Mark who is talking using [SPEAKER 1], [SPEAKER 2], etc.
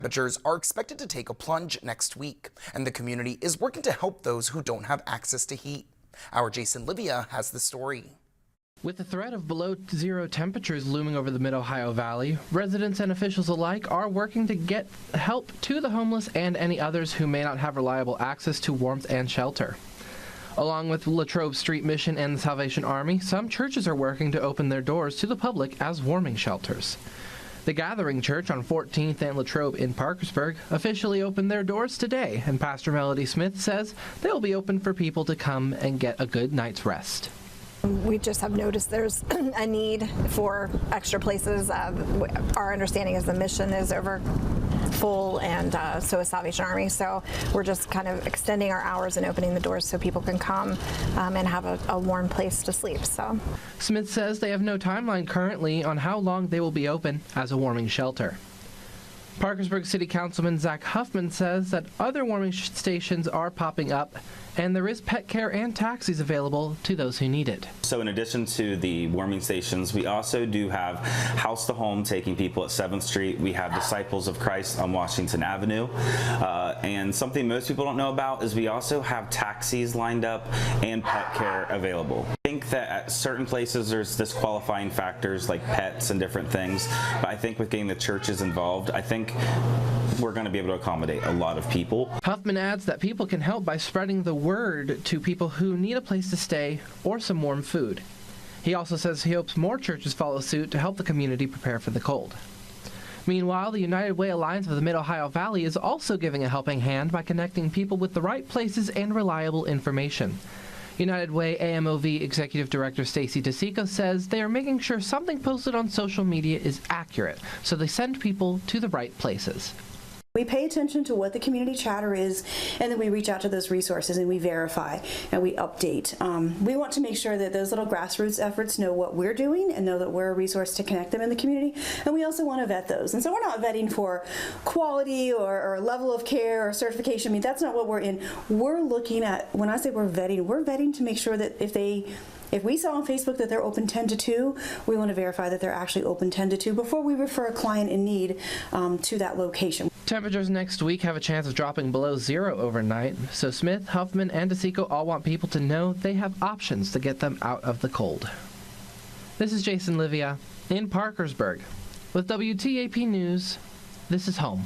[SPEAKER 1] Temperatures are expected to take a plunge next week, and the community is working to help those who don't have access to heat. Our Jason Livia has the story.
[SPEAKER 2] With the threat of below zero temperatures looming over the Mid-Ohio Valley, residents and officials alike are working to get help to the homeless and any others who may not have reliable access to warmth and shelter. Along with Latrobe Street Mission and the Salvation Army, some churches are working to open their doors to the public as warming shelters. The Gathering Church on 14th and Latrobe in Parkersburg officially opened their doors today, and Pastor Melody Smith says they'll be open for people to come and get a good night's rest.
[SPEAKER 3] We just have noticed there's a need for extra places. Our understanding is the mission is over full, and so is Salvation Army. So we're just kind of extending our hours and opening the doors so people can come and have a warm place to sleep. So
[SPEAKER 2] Smith says they have no timeline currently on how long they will be open as a warming shelter. Parkersburg City Councilman Zach Huffman says that other warming stations are popping up, and there is pet care and taxis available to those who need it.
[SPEAKER 4] So in addition to the warming stations, we also do have House to Home taking people at 7th Street. We have Disciples of Christ on Washington Avenue. And something most people don't know about is we also have taxis lined up and pet care available. I think that at certain places there's disqualifying factors like pets and different things, but I think with getting the churches involved, I think we're going to be able to accommodate a lot of people.
[SPEAKER 2] Huffman adds that people can help by spreading the word to people who need a place to stay or some warm food. He also says he hopes more churches follow suit to help the community prepare for the cold. Meanwhile, the United Way Alliance of the Mid-Ohio Valley is also giving a helping hand by connecting people with the right places and reliable information. United Way AMOV Executive Director Stacy DeSico says they are making sure something posted on social media is accurate, so they send people to the right places.
[SPEAKER 5] We pay attention to what the community chatter is, and then we reach out to those resources and we verify and we update. We want to make sure that those little grassroots efforts know what we're doing and know that we're a resource to connect them in the community, and we also want to vet those. And so we're not vetting for quality or level of care or certification. I mean, that's not what we're in. We're looking at, when I say we're vetting to make sure that if we saw on Facebook that they're open 10 to 2, we want to verify that they're actually open 10 to 2 before we refer a client in need to that location.
[SPEAKER 2] Temperatures next week have a chance of dropping below zero overnight, so Smith, Huffman, and DeSico all want people to know they have options to get them out of the cold. This is Jason Livia in Parkersburg. With WTAP News, this is Home.